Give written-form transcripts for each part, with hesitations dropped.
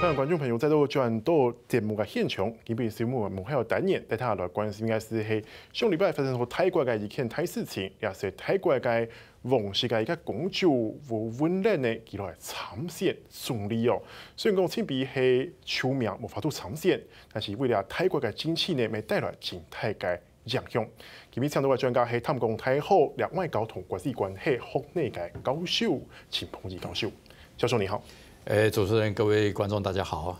各位观众朋友，在到转到节目嘅现场，今日节目幕后单元，带大家来关心嘅是上礼拜发生喺泰国嘅一件大事情，也是泰国嘅王室嘅一個公主和婚禮呢，佢來參選順利哦。雖然講前邊係出名無法度參選，但是為了泰國嘅經濟呢，咪帶來真大嘅影響。今日請到嘅專家係探講太好兩外交同國際關係學內嘅教授陳鵬儀教授，教授你好。主持人、各位觀眾，大家好。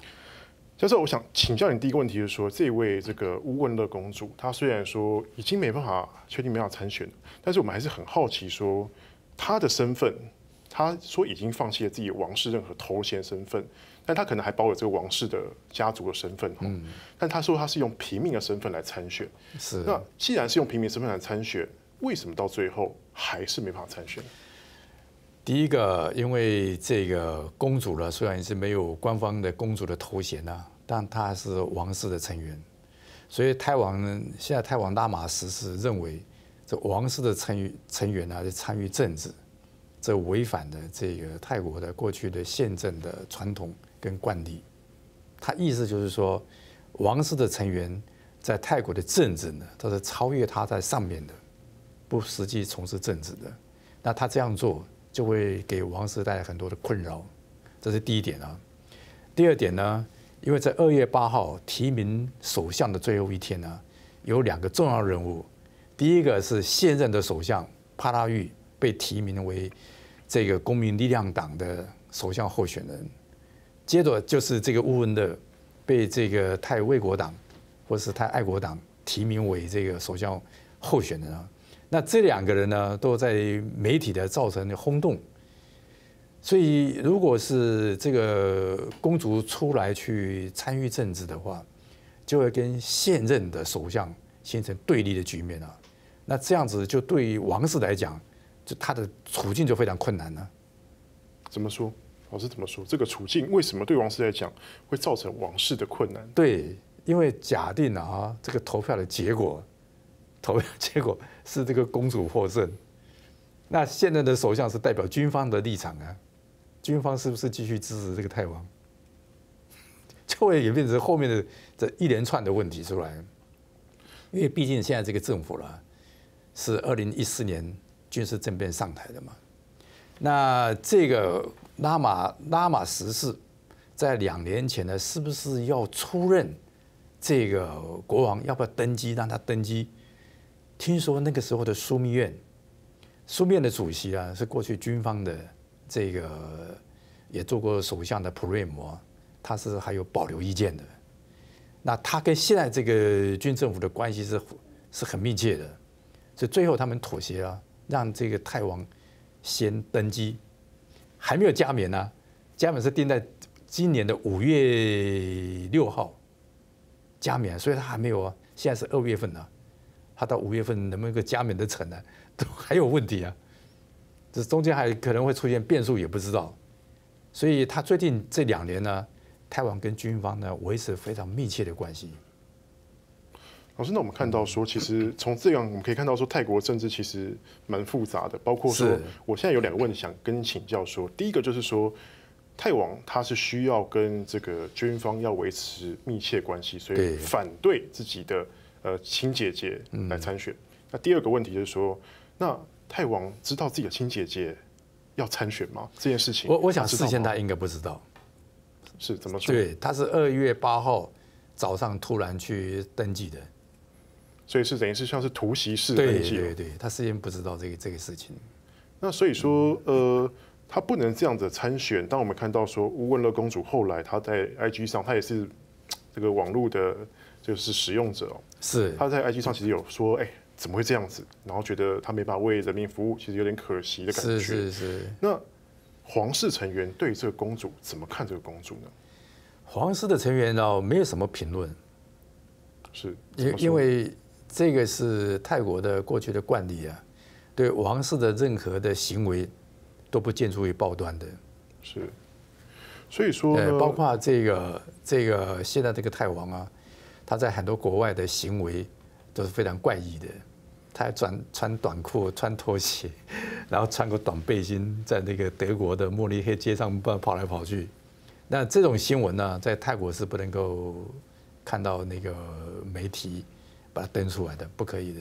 教授，我想請教你第一個問題，就是說，這位這個烏汶樂公主，她雖然說已經沒辦法確定沒辦法參選，但是我們還是很好奇，說她的身份，她說已經放棄了自己王室任何頭銜身份，但她可能還保有這個王室的家族的身份。但她說她是用平民的身份來參選。是。那既然是用平民身份來參選，為什麼到最後還是沒辦法參選？第一個，因為這個公主呢，雖然是沒有官方的公主的頭銜啊，但她是王室的成員，所以現在泰王拉瑪十世認為，這王室的成員啊，參與政治，這違反了這個泰國的過去的憲政的傳統跟慣例。他意思就是說，王室的成員在泰國的政治呢，都是超越他在上面的，不實際從事政治的。那他這樣做，就會給王室帶來很多的困擾，這是第一點啊。第二點呢，因為在2月8號提名首相的最後一天呢，有2個重要人物。第一個是現任的首相帕拉育被提名為這個公民力量黨的首相候選人，接着就是這個烏汶樂被這個泰衛國黨或是泰愛國黨提名為這個首相候選人啊。那這2個人呢，都在媒體的造成轟動，所以如果是這個公主出來去參與政治的話，就會跟現任的首相形成對立的局面啊。那這樣子就對於王室來講，就他的處境就非常困難了。怎麼說？老師怎麼說？這個處境為什麼對王室來講會造成王室的困難？對，因為假定啊，這個投票的結果是這個公主獲勝，那現任的首相是代表軍方的立場啊，軍方是不是繼續支持這個泰王，就會演變成後面的這一連串的問題出來。因為畢竟現在這個政府啦，是2014年軍事政變上台的嘛，那這個拉瑪十世在2年前呢，是不是要出任這個國王？要不要登基？讓他登基？聽說那個時候的樞密院的主席啊，是過去軍方的這個也做過首相的普瑞摩，他是還有保留意見的。那他跟現在這個軍政府的關係是很密切的，所以最後他們妥協啊，讓這個泰王先登基，還沒有加冕呢，加冕是定在今年的5月6號加冕，所以他還沒有啊，現在是2月份啊。他到5月份能不能夠加冕得成呢？都還有問題啊，這中間還可能會出現變數，也不知道。所以他最近這2年呢，泰王跟軍方呢維持非常密切的關係。老師，那我們看到說，其實從這樣我們可以看到說，泰國政治其實蠻複雜的，包括說，我現在有2個問題想跟你請教說，第一個就是說，泰王他是需要跟這個軍方要維持密切關係，所以反對自己的親姐姐來參選。那第二個問題就是說，那泰王知道自己的親姐姐要參選嗎？這件事情，我想事先他應該不知道。是怎麼說？對，他是2月8號早上突然去登記的，所以是等於是像是突襲式登記。對，他事先不知道這個事情。那所以說，他不能這樣子參選。當我們看到說烏汶樂公主後來她在 IG 上，她也是這個網絡的。就是使用者哦，是他在 IG 上其實有說，怎麼會這樣子？然後覺得他沒辦法為人民服務，其實有點可惜的感覺。是。那皇室成員對這個公主怎麼看這個公主呢？皇室的成員呢，沒有什麼評論。是，因為這個是泰國的過去的慣例啊，對王室的任何的行為都不見諸於報端的。是，所以說，包括這個現在這個泰王啊。他在很多國外的行為都是非常怪異的，他還穿短褲、穿拖鞋，然後穿個短背心，在那個德國的慕尼黑街上跑來跑去。那这种新闻呢，在泰国是不能够看到那个媒体把它登出来的，不可以的。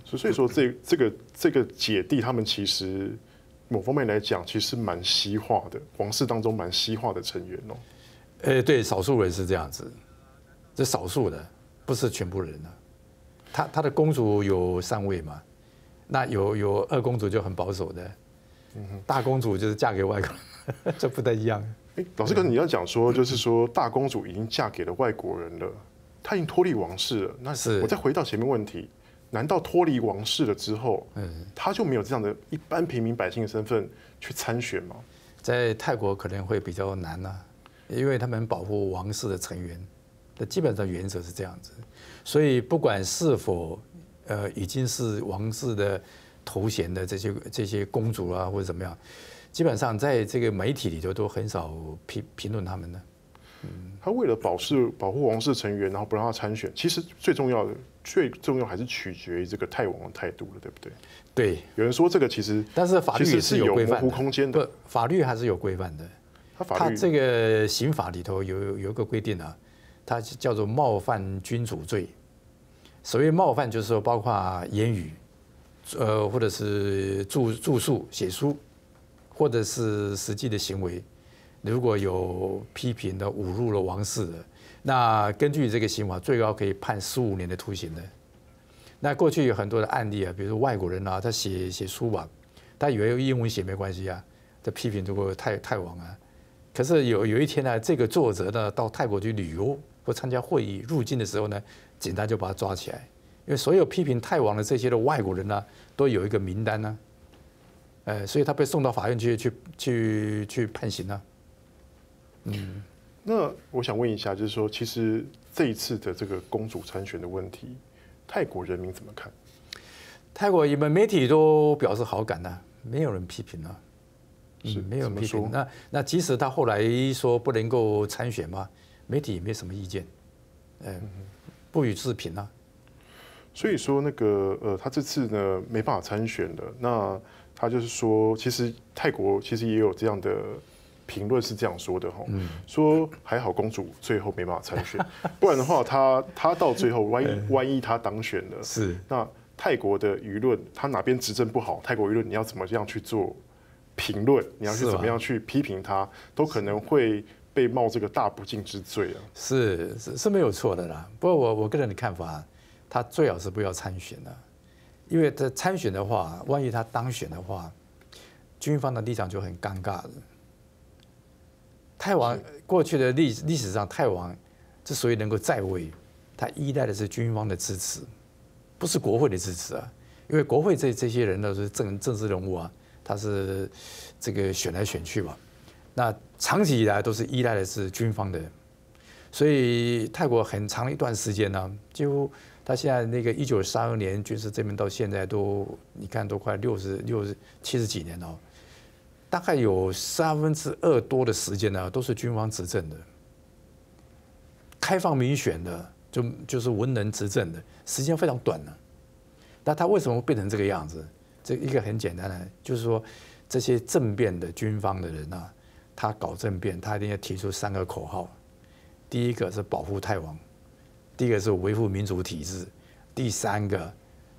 所以说这个姐弟他们其实某方面来讲，其实蛮西化的，皇室当中蛮西化的成员哦。对，少数人是这样子，这少数的，不是全部人啊。他的公主有3位嘛，那有二公主就很保守的，大公主就是嫁给外国人，这不太一样。老师，可是你要讲说，就是说大公主已经嫁给了外国人了，她已经脱离王室了。那我再回到前面问题，难道脱离王室了之后，她就没有这样的一般平民百姓的身份去参选吗？在泰国可能会比较难啊，因为他们保护王室的成员的基本上原则是这样子，所以不管是否已经是王室的头衔的这些公主啊或者怎么样，基本上在这个媒体里头都很少评论他们的。他为了保护王室成员，然后不让他参选，其实最重要还是取决于这个泰王的态度了，对不对？对，有人说这个其实，但是法律也是有规范的，模糊空间的。不，法律还是有规范的。它这个刑法里头有一个规定啊，它叫做冒犯君主罪。所谓冒犯，就是说包括言语，或者是著述、写书，或者是实际的行为，如果有批评的、侮辱了王室的，那根据这个刑法，最高可以判15年的徒刑的。那过去有很多的案例啊，比如说外国人啊，他写书吧，他以为英文写没关系啊，他批评这个泰王啊。可是有一天呢，这个作者呢到泰国去旅游或参加会议入境的时候呢，警察就把他抓起来，因为所有批评泰王的这些的外国人呢，都有一个名单呢，所以他被送到法院去判刑呢。那我想问一下，就是说，其实这一次的这个公主参选的问题，泰国人民怎么看？泰国媒体都表示好感呐，没有人批评啊。是没有批评。那即使他后来说不能够参选嘛，媒体也没什么意见，不予置评啊。所以说那个他这次呢没办法参选了，那他就是说，其实泰国其实也有这样的评论是这样说的哈，说还好公主最后没办法参选，不然的话他到最后万一他当选了，是那泰国的舆论他哪边执政不好，泰国舆论你要怎么样去做评论，你要去怎么样去批评他，都可能会被冒这个大不敬之罪啊。是没有错的啦。不过我个人的看法，他最好是不要参选了，因为他参选的话，万一他当选的话，军方的立场就很尴尬了。泰王过去的历史上，泰王之所以能够在位，他依赖的是军方的支持，不是国会的支持啊。因为国会这些人都是政治人物啊。他是这个选来选去嘛，那长期以来都是依赖的是军方的，所以泰国很长一段时间呢，几乎他现在那个1932年军事政变到现在都，你看都快70几年了，大概有2/3多的时间呢都是军方执政的，开放民选的就是文人执政的，时间非常短了。那他为什么会变成这个样子？这一个很简单的，就是说这些政变的军方的人啊，他搞政变，他一定要提出3个口号。第一个是保护泰王，第一个是维护民主体制，第3个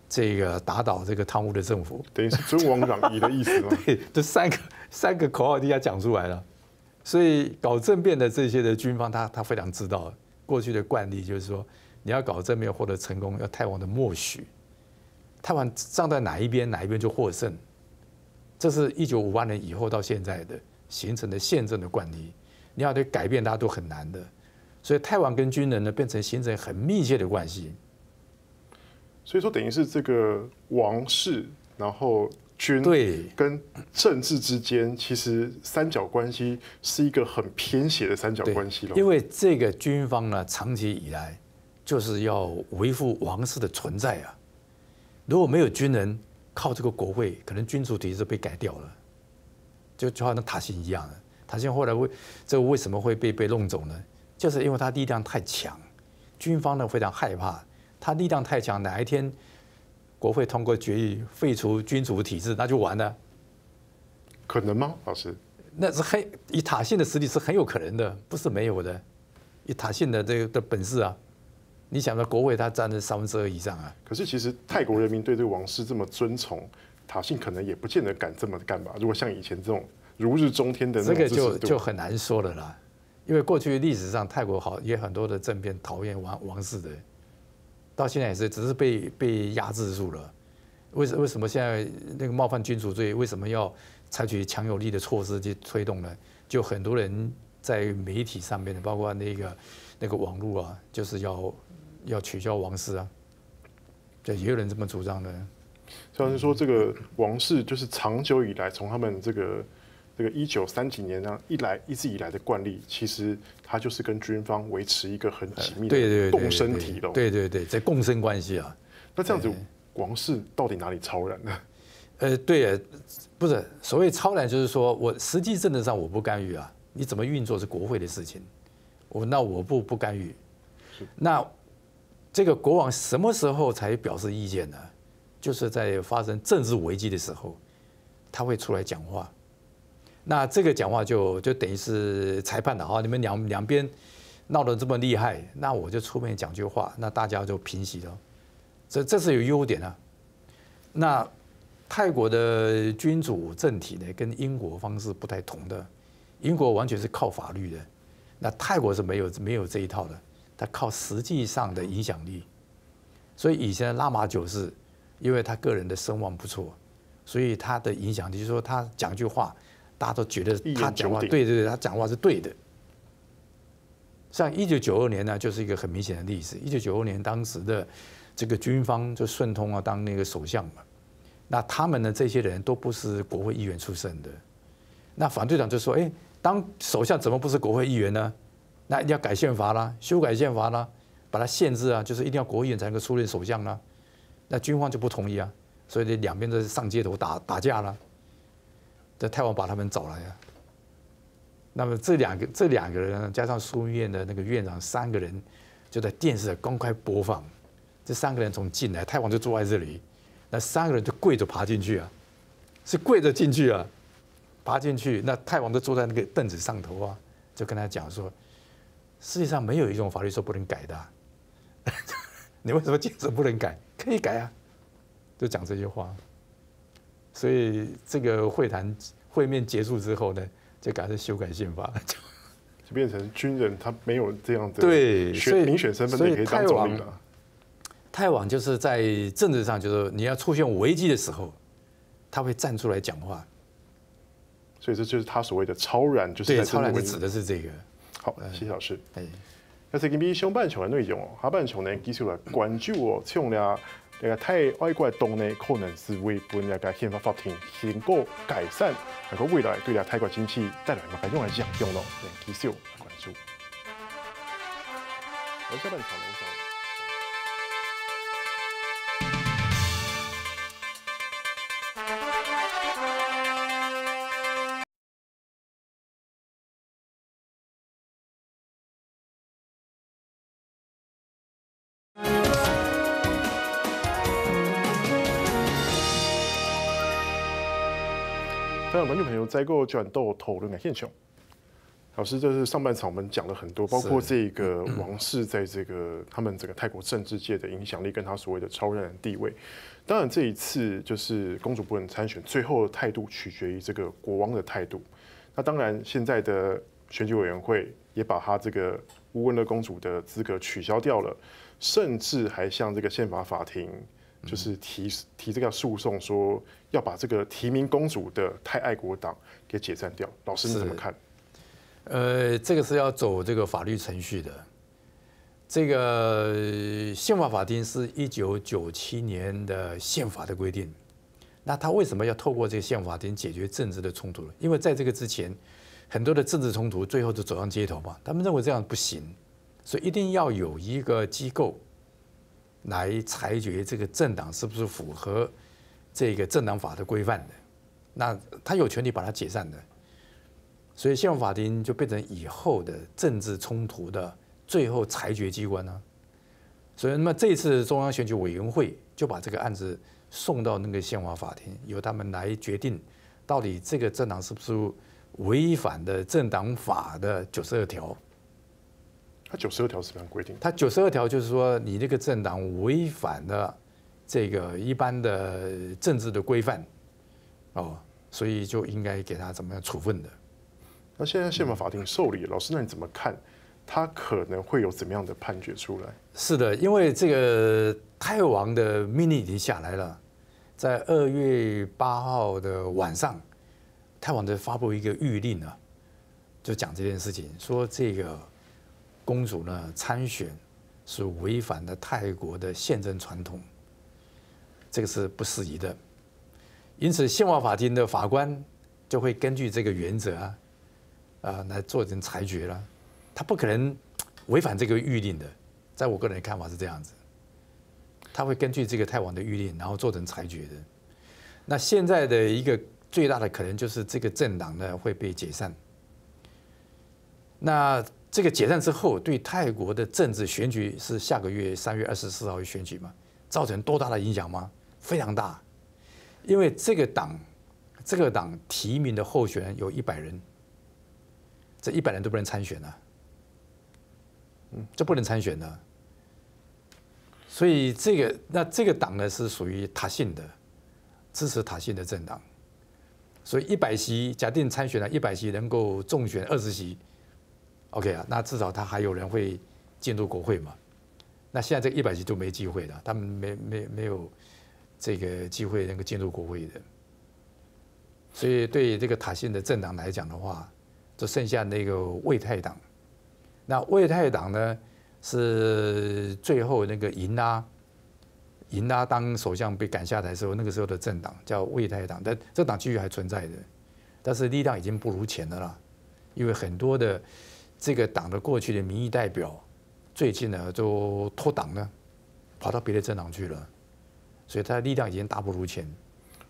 这个打倒这个贪污的政府，等于是尊王攘夷的意思吗？对，这三个口号一下讲出来了。所以搞政变的这些的军方，他非常知道过去的惯例，就是说你要搞政变获得成功，要泰王的默许。泰王站在哪一边就获胜，这是1958年以后到现在的形成的宪政的惯例。你要对改变，大家都很难的。所以泰王跟军人呢，变成形成很密切的关系。所以说，等于是这个王室，然后军跟政治之间，其实三角关系是一个很偏斜的三角关系了。因为这个军方呢，长期以来就是要维护王室的存在啊。如果没有军人，靠这个国会，可能君主体制被改掉了，就好像塔信一样的。塔信后来为什么会被弄走呢？就是因为他力量太强，军方呢非常害怕，他力量太强，哪一天国会通过决议废除君主体制，那就完了。可能吗，老师？那是以塔信的实力是很有可能的，不是没有的。以塔信的这个的本事啊，你想到国会他占了2/3以上啊。可是其实泰国人民对这个王室这么尊崇，塔信可能也不见得敢这么干吧？如果像以前这种如日中天的那种这个支持度，就很难说了啦。因为过去历史上泰国也很多的政变讨厌王室的，到现在也是，只是被压制住了。为什么现在那个冒犯君主罪为什么要采取强有力的措施去推动呢？就很多人在媒体上面，包括那个网络啊，就是要取消王室啊，对，也有人这么主张的。虽然是说这个王室就是长久以来从他们这个1930几年呢一直以来的惯例，其实它就是跟军方维持一个很紧密的共生体了。对，这共生关系啊。那这样子，王室到底哪里超然呢？对，不是所谓超然，就是说我实际政治上我不干预啊，你怎么运作是国会的事情，那我不干预。那这个国王什么时候才表示意见呢？就是在发生政治危机的时候，他会出来讲话。那这个讲话就等于是裁判了啊，你们两边闹得这么厉害，那我就出面讲句话，那大家就平息了。这是有优点啊。那泰国的君主政体呢，跟英国方式不太同的。英国完全是靠法律的，那泰国是没有这一套的，他靠实际上的影响力。所以以前的拉玛九世，因为他个人的声望不错，所以他的影响力，就是说他讲句话，大家都觉得他讲话对，他讲话是对的。像1992年呢，就是一个很明显的例子。1992年当时的这个军方就顺通啊当那个首相嘛，那他们呢这些人都不是国会议员出身的，那反对党就说，当首相怎么不是国会议员呢？那一定要改宪法啦，修改宪法啦，把它限制啊，就是一定要国会议员才能够出任首相啦。那军方就不同意啊，所以两边都是上街头打架啦。这泰王把他们找来啊。那么这两个人加上书院的那个院长3个人，就在电视上公开播放。这3个人从进来，泰王就坐在这里，那3个人就跪着爬进去啊，是跪着进去啊，爬进去。那泰王就坐在那个凳子上头啊，就跟他讲说，世界上没有一种法律说不能改的、啊，你为什么坚持不能改？可以改啊，就讲这些话。所以这个会面结束之后呢，就改成修改宪法，就变成军人他没有这样的民选身份，所以可以当总理了。泰王就是在政治上，就是你要出现危机的时候，他会站出来讲话。所以这就是他所谓的超然，就是对超然就指的是这个。好，谢谢老师。那是今比上半场的内容哦，下半场呢继续来关注哦，像了那个泰外国党呢，可能是为本那个宪法法庭经过改善，能够未来对泰国经济带来哪个用来影响咯？继续来关注。而下半场呢，我想。当然，观众朋友在过转到讨论的现象。老师，这是上半场我们讲了很多，包括这个王室在这个他们整个泰国政治界的影响力，跟他所谓的超然的地位。当然，这一次就是公主不能参选，最后的态度取决于这个国王的态度。那当然，现在的选举委员会也把他这个乌温勒公主的资格取消掉了，甚至还向这个宪法法庭。就是提这个诉讼，说要把这个提名公主的泰爱国党给解散掉。老师你怎么看？这个是要走这个法律程序的。这个宪法法庭是1997年的宪法的规定。那他为什么要透过这个宪法法庭解决政治的冲突呢？因为在这个之前，很多的政治冲突最后就走上街头嘛。他们认为这样不行，所以一定要有一个机构。来裁决这个政党是不是符合这个政党法的规范的，那他有权利把它解散的，所以宪法法庭就变成以后的政治冲突的最后裁决机关呢。所以，那么这一次中央选举委员会就把这个案子送到那个宪法法庭，由他们来决定到底这个政党是不是违反的政党法的92条。它92条是怎么样规定？它92条就是说，你这个政党违反了这个一般的政治的规范，哦，所以就应该给他怎么样处分的。那现在宪法法庭受理，老师，那你怎么看？他可能会有怎么样的判决出来？是的，因为这个泰王的命令已经下来了，在2月8号的晚上，泰王的发布一个谕令啊，就讲这件事情，说这个公主呢参选是违反了泰国的宪政传统，这个是不适宜的。因此，宪法法庭的法官就会根据这个原则来做成裁决了。他不可能违反这个谕令的，在我个人的看法是这样子，他会根据这个泰王的谕令，然后做成裁决的。那现在的一个最大的可能就是这个政党呢会被解散。那这个解散之后，对泰国的政治选举是下个月3月24号选举嘛，造成多大的影响吗？非常大，因为这个党提名的候选人有100人，这100人都不能参选啊。就不能参选了，所以这个党呢是属于塔信的，支持塔信的政党，所以100席假定参选了100席能够中选20席 ，OK 啊，那至少他还有人会进入国会嘛。那现在这100席就没机会了，他们没有这个机会能够进入国会的，所以对这个塔信的政党来讲的话，就剩下那个卫泰党。那卫泰党呢，是最后那个银拉当首相被赶下台的时候，那个时候的政党叫卫泰党，但这党继续还存在的，但是力量已经不如前了啦，因为很多的这个党的过去的民意代表，最近呢都脱党了，跑到别的政党去了，所以他的力量已经大不如前。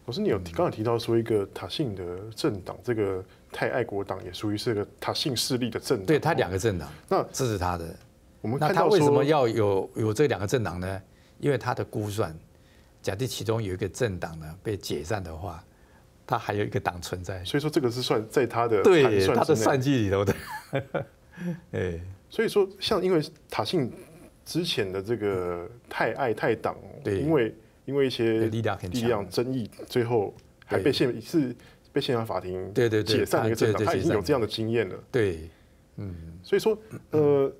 老师，你有刚才提到说一个塔信的政党，这个泰爱国党也属于是个塔信势力的政党。对，他2个政党，那支持他的。我们看到那他为什么要有这2个政党呢？因为他的估算，假定其中有一个政党呢被解散的话，他还有一个党存在。所以说这个是算在他的对他的算计里头的。哎，所以说像因为塔信之前的这个泰爱泰党，因为一些力量争议，最后还被宪法法庭解散的一个政党，他已经有这样的经验了。对，所以说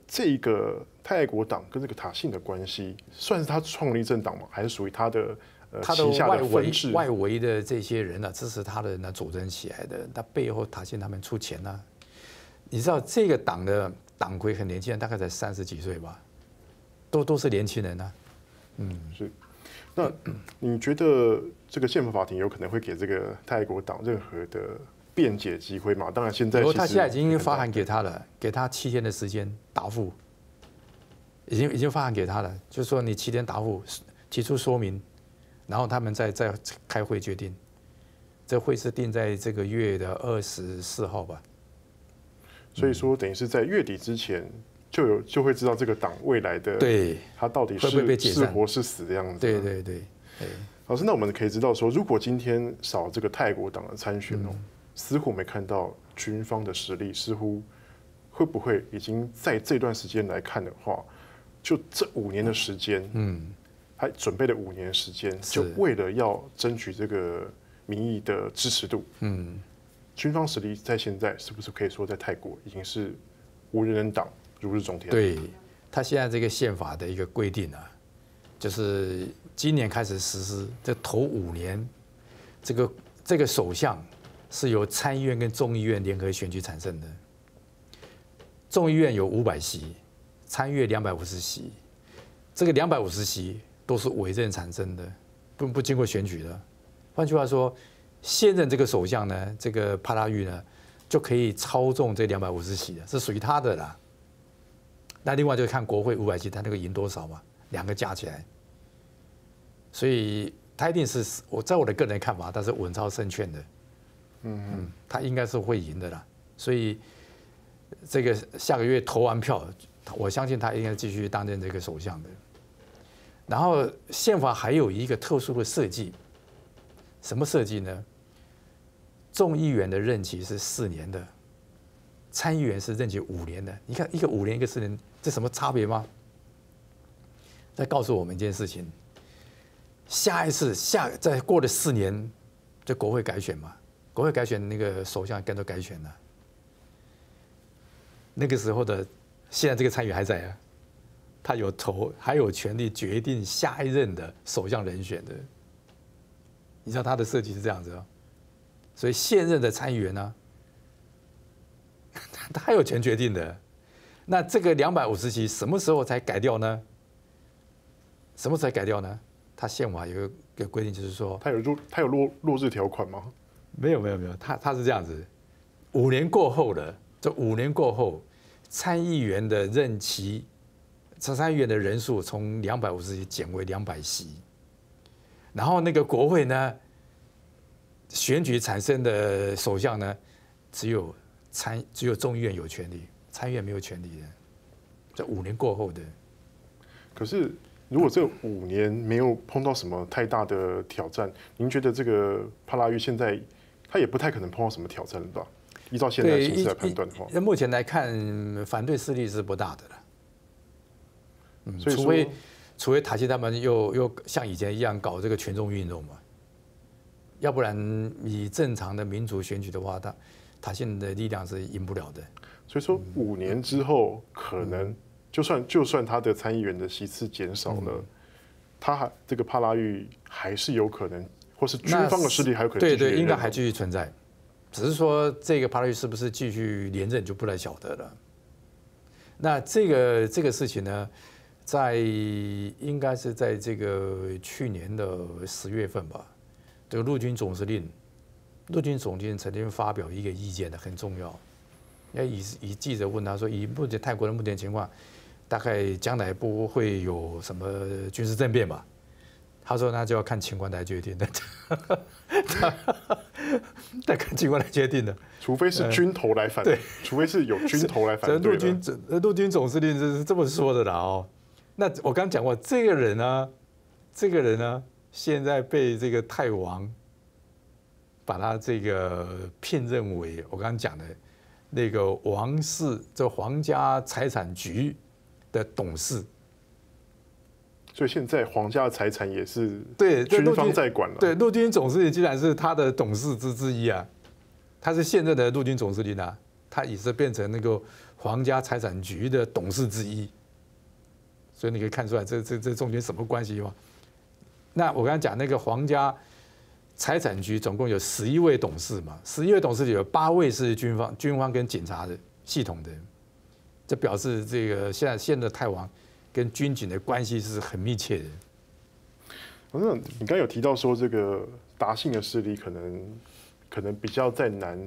这个泰爱国党跟这个塔信的关系，算是他创立政党吗？还是属于他的旗下的分支？外围的这些人支持他的人组成起来的，他背后塔信他们出钱啊。你知道这个党的党魁很年轻，大概才30几岁吧，都是年轻人啊。是。那你觉得这个宪法法庭有可能会给这个泰国党任何的辩解机会吗？当然，现在他现在已经发函给他了，给他7天的时间答复，已经发函给他了，就是说你7天答复，提出说明，然后他们再开会决定，这会是定在这个月的24号吧。所以说，等于是在月底之前。就会知道这个党未来的他到底是活是死的样子。对。老师，那我们可以知道说，如果今天少这个泰国党的参选似乎没看到军方的实力，似乎会不会已经在这段时间来看的话，就这5年的时间，还准备了5年的时间，就为了要争取这个民意的支持度，军方实力在现在是不是可以说在泰国已经是无人能挡？如日中天。对，他现在这个宪法的一个规定啊，就是今年开始实施，这头5年，这个首相是由参议院跟众议院联合选举产生的。众议院有500席，参议院250席，这个250席都是委任产生的，不经过选举的。换句话说，现任这个首相呢，这个帕拉育呢，就可以操纵这250席的，是属于他的啦。那另外就看国会500席，他那个赢多少嘛，2个加起来，所以他一定是在我的个人看法，他是稳操胜券的，他应该是会赢的啦。所以这个下个月投完票，我相信他应该继续担任这个首相的。然后宪法还有一个特殊的设计，什么设计呢？众议员的任期是4年的，参议员是任期5年的。你看，一个5年，一个4年，这什么差别吗？再告诉我们一件事情：下一次再过了4年，就国会改选嘛，国会改选那个首相跟着改选了。那个时候的，现在这个参议员还在啊，他还有权利决定下一任的首相人选的。你知道他的设计是这样子啊，所以现任的参议员呢，他有权决定的。那这个250席什么时候才改掉呢？什么时候才改掉呢？他宪法有一个规定，就是说，他有落日条款吗？没有，他是这样子，5年过后的，这5年过后，参议员的任期，参议员的人数从250席减为200席，然后那个国会呢，选举产生的首相呢，只有众议院有权利，参议院没有权利的。这5年过后的，可是如果这5年没有碰到什么太大的挑战，您觉得这个帕拉育现在他也不太可能碰到什么挑战了吧？依照现在的形势来判断的话，目前来看，反对势力是不大的了。所以除非塔西他们又像以前一样搞这个群众运动嘛，要不然以正常的民主选举的话，塔西的力量是赢不了的。所以说5年之后，可能就算他的参议员的席次减少了，这个帕拉育还是有可能，或是军方的势力还有可能继续对，应该还继续存在。只是说这个帕拉育是不是继续连任就不太晓得了。那这个事情呢，应该是在这个去年的10月份吧，这个陆军总司令曾经发表一个意见的，很重要。以记者问他说，以目前泰国的目前情况，大概将来不会有什么军事政变吧？他说那就要看情况来决定的，得看情况来决定的。除非是军头来反对，除非是有军头来反对。陆军总司令是这么说的啦哦。那我刚讲过，这个人呢，现在被这个泰王把他这个聘任为我刚刚讲的那个皇家财产局的董事。所以现在皇家的财产也是对军方在管了。对，陆军总司令既然是他的董事之一啊，他是现任的陆军总司令啊，他也是变成那个皇家财产局的董事之一。所以你可以看出来这中间什么关系吗？那我刚才讲那个皇家财产局总共有11位董事嘛，11位董事里有8位是军方跟警察的系统的，这表示这个现在的泰王跟军警的关系是很密切的。那你刚刚有提到说这个达信的势力可能比较难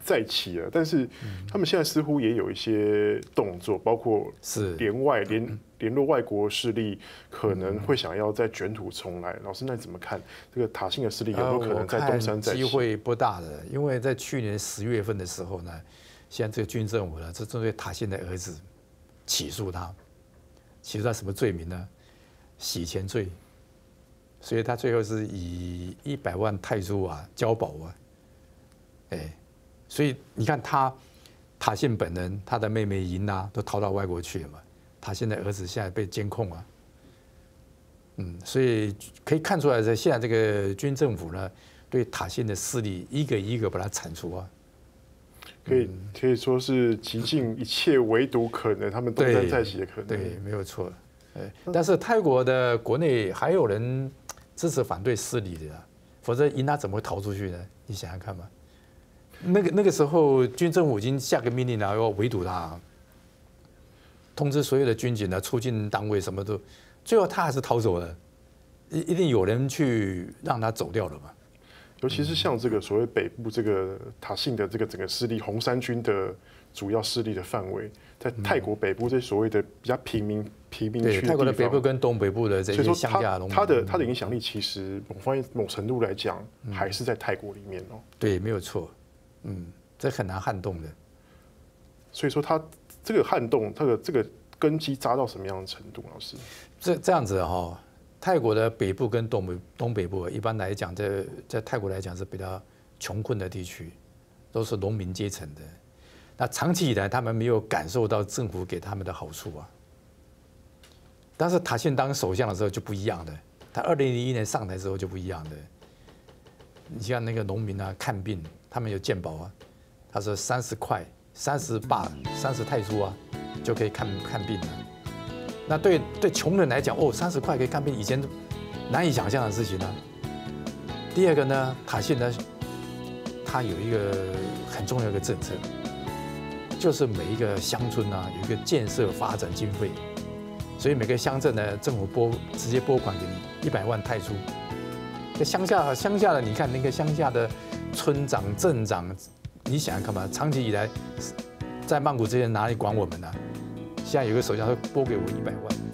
再起了，但是他们现在似乎也有一些动作，包括联络外国势力，可能会想要再卷土重来。老师，那你怎么看这个塔信的势力有没有可能在东山再起？机会不大的，因为在去年10月份的时候呢，现在这个军政府呢，是针对塔信的儿子起诉他什么罪名呢？洗钱罪。所以他最后是以100万泰铢啊交保啊，所以你看塔信本人，他的妹妹银娜都逃到外国去了嘛，塔信的儿子现在被监控啊，所以可以看出来，现在这个军政府呢，对塔信的势力一个一个把它铲除啊，可以说是极尽一切，唯独可能他们东山再起的可能。对，没有错。但是泰国的国内还有人支持反对势力的，否则银娜怎么会逃出去呢？你想想看嘛。那个时候，军政府已经下个命令了，要围堵他，通知所有的军警呢、出境单位什么都，最后他还是逃走了，一定有人去让他走掉了嘛。尤其是像这个所谓北部这个塔信的这个整个势力，红衫军的主要势力的范围，在泰国北部这所谓的比较平民区的地方，泰国的北部跟东北部的这些乡下农民，它的影响力其实某程度来讲，还是在泰国里面哦。对，没有错。这很难撼动的。所以说，它这个撼动，这个根基扎到什么样的程度？老师，这样子哈，泰国的北部跟东北部，一般来讲，在泰国来讲是比较穷困的地区，都是农民阶层的。那长期以来，他们没有感受到政府给他们的好处啊。但是塔信当首相的时候就不一样的，他2001年上台之后就不一样的。你像那个农民啊，看病他们有健保啊，他说30块、30泰铢啊，就可以看病了。那对穷人来讲，哦，30块可以看病，以前难以想象的事情啊。第二个呢，塔信呢，他有一个很重要的政策。就是每一个乡村啊，有一个建设发展经费，所以每个乡镇呢，政府直接拨款给你100万泰铢。在乡下的，你看那个乡下的村长、镇长，你想想看嘛，长期以来在曼谷这些哪里管我们呢？现在有个首相会拨给我100万。